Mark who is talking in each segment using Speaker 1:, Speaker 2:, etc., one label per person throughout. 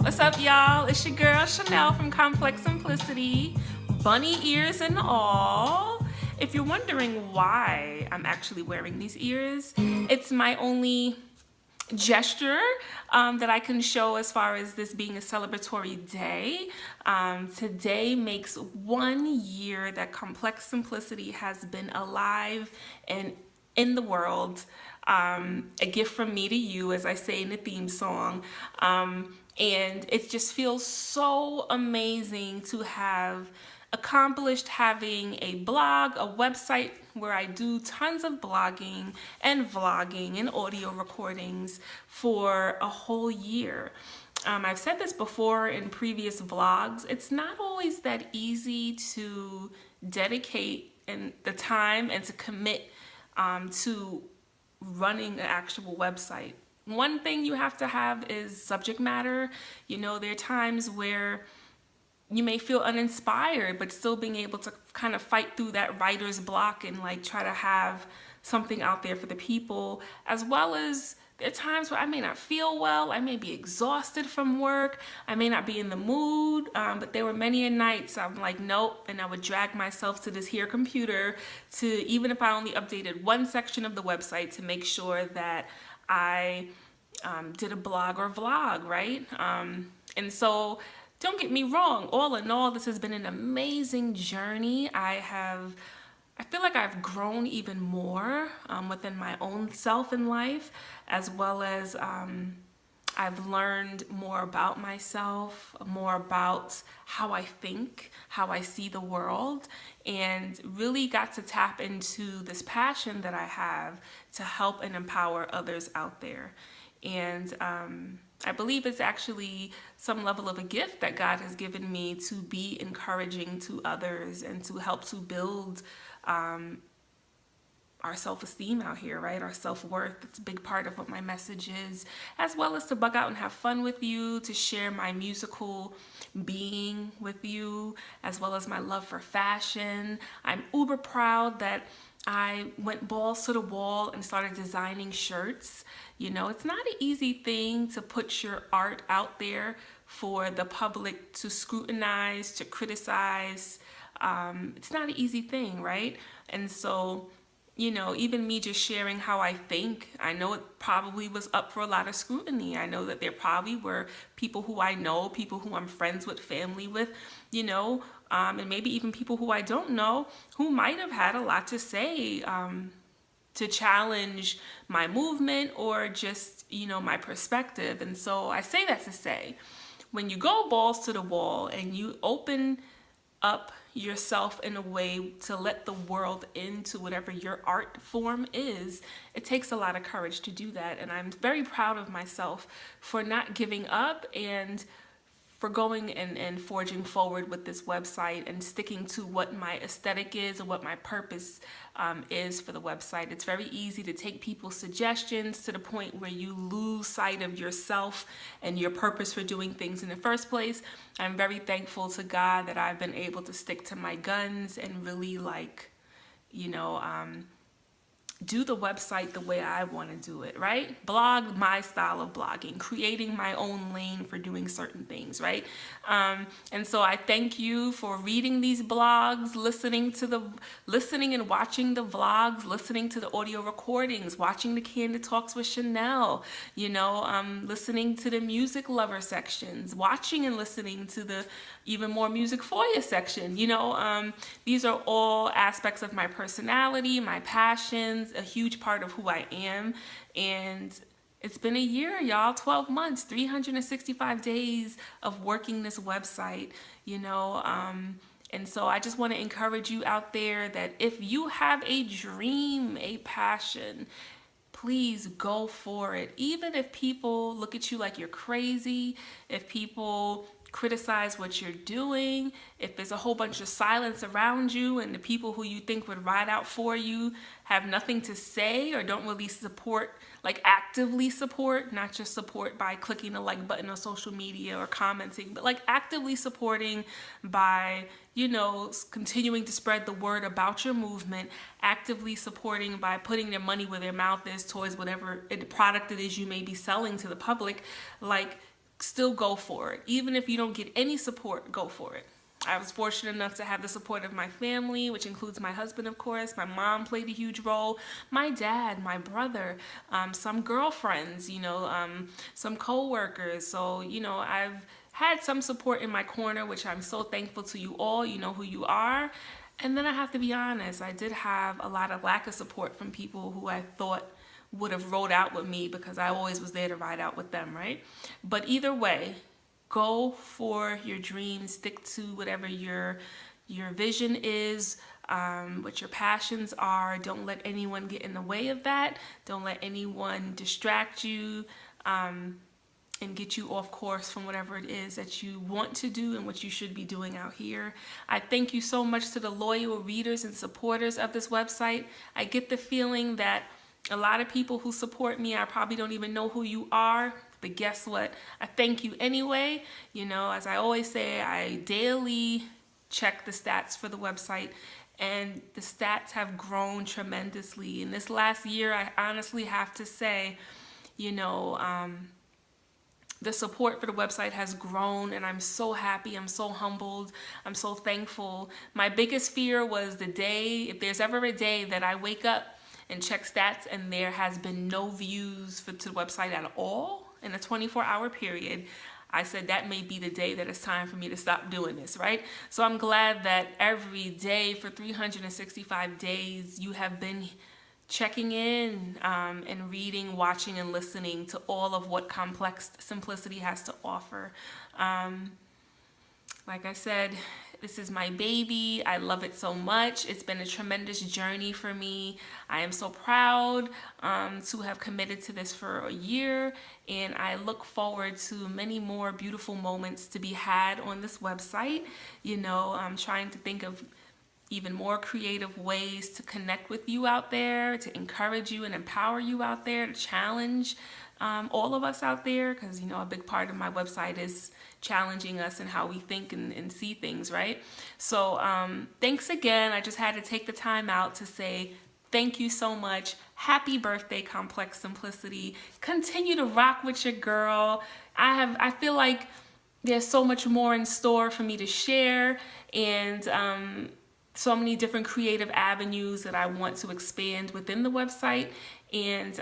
Speaker 1: What's up, y'all? It's your girl Chanel from Complex Simplicity, bunny ears and all. If you're wondering why I'm actually wearing these ears, it's my only gesture that I can show as far as this being a celebratory day. Today makes 1 year that Complex Simplicity has been alive and in the world. A gift from me to you, as I say in the theme song. And it just feels so amazing to have accomplished having a blog, a website where I do tons of blogging and vlogging and audio recordings for a whole year. I've said this before in previous vlogs. It's not always that easy to dedicate the time and to commit to running an actual website. One thing you have to have is subject matter. You know, there are times where you may feel uninspired, but still being able to kind of fight through that writer's block and like try to have something out there for the people, as well as there are times where I may not feel well, I may be exhausted from work, I may not be in the mood, but there were many nights I'm like, nope, and I would drag myself to this here computer to, even if I only updated one section of the website, to make sure that I did a blog or vlog, right? And so don't get me wrong, all in all, this has been an amazing journey. I feel like I've grown even more within my own self in life, as well as I've learned more about myself, more about how I think, how I see the world, and really got to tap into this passion that I have to help and empower others out there. And I believe it's actually some level of a gift that God has given me to be encouraging to others and to help to build our self-esteem out here, right? Our self-worth. It's a big part of what my message is, as well as to bug out and have fun with you, to share my musical being with you, as well as my love for fashion. I'm uber proud that I went balls to the wall and started designing shirts. You know, it's not an easy thing to put your art out there for the public to scrutinize, to criticize. It's not an easy thing, right? And so, you know, even me just sharing how I think, I know it probably was up for a lot of scrutiny. I know that there probably were people who I know, people who I'm friends with, family with, you know, and maybe even people who I don't know, who might have had a lot to say to challenge my movement or just, you know, my perspective. And so I say that to say, when you go balls to the wall and you open up yourself in a way to let the world into whatever your art form is, it takes a lot of courage to do that. And I'm very proud of myself for not giving up and for going and forging forward with this website and sticking to what my aesthetic is and what my purpose is for the website. It's very easy to take people's suggestions to the point where you lose sight of yourself and your purpose for doing things in the first place. I'm very thankful to God that I've been able to stick to my guns and really, like, you know, do the website the way I want to do it, right? Blog my style of blogging, creating my own lane for doing certain things, right? And so I thank you for reading these blogs, listening and watching the vlogs, listening to the audio recordings, watching the Candid Talks with Chanel, you know, listening to the music lover sections, watching and listening to the even more music for you section. You know, these are all aspects of my personality, my passions, a huge part of who I am. And it's been a year, y'all, 12 months, 365 days of working this website, you know. And so I just want to encourage you out there that if you have a dream, a passion, please go for it. Even if people look at you like you're crazy, if people criticize what you're doing, if there's a whole bunch of silence around you and the people who you think would ride out for you have nothing to say or don't really support, like actively support, not just support by clicking the like button on social media or commenting, but like actively supporting by, you know, continuing to spread the word about your movement, actively supporting by putting their money where their mouth is towards whatever product it is you may be selling to the public. Like, still go for it. Even if you don't get any support, go for it. I was fortunate enough to have the support of my family, which includes my husband, of course. My mom played a huge role. My dad, my brother, some girlfriends, some co-workers. So, I've had some support in my corner, which I'm so thankful to you all. You know who you are. And then I have to be honest, I did have a lot of lack of support from people who I thought would have rode out with me because I always was there to ride out with them, right? But either way, go for your dreams, stick to whatever your vision is, what your passions are. Don't let anyone get in the way of that. Don't let anyone distract you and get you off course from whatever it is that you want to do and what you should be doing out here. I thank you so much to the loyal readers and supporters of this website. I get the feeling that a lot of people who support me, I probably don't even know who you are, but guess what? I thank you anyway. As I always say, I daily check the stats for the website, and the stats have grown tremendously. In this last year, I honestly have to say, the support for the website has grown, and I'm so happy. I'm so humbled. I'm so thankful. My biggest fear was the day, if there's ever a day that I wake up and check stats and there has been no views to the website at all in a 24-hour period, I said that may be the day that it's time for me to stop doing this, right? So I'm glad that every day for 365 days you have been checking in and reading, watching, and listening to all of what Complex Simplicity has to offer. Like I said, this is my baby. I love it so much. It's been a tremendous journey for me. I am so proud to have committed to this for a year, and I look forward to many more beautiful moments to be had on this website. I'm trying to think of even more creative ways to connect with you out there, to encourage you and empower you out there, to challenge all of us out there, because a big part of my website is challenging us and how we think and see things, right? So thanks again. I just had to take the time out to say thank you so much. Happy birthday, Complex Simplicity. Continue to rock with your girl. I feel like there's so much more in store for me to share, and so many different creative avenues that I want to expand within the website. And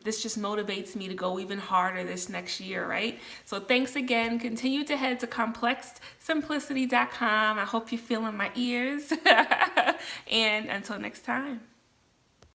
Speaker 1: this just motivates me to go even harder this next year, right? So thanks again. Continue to head to complexsimplicity.com. I hope you're feeling my ears. And until next time.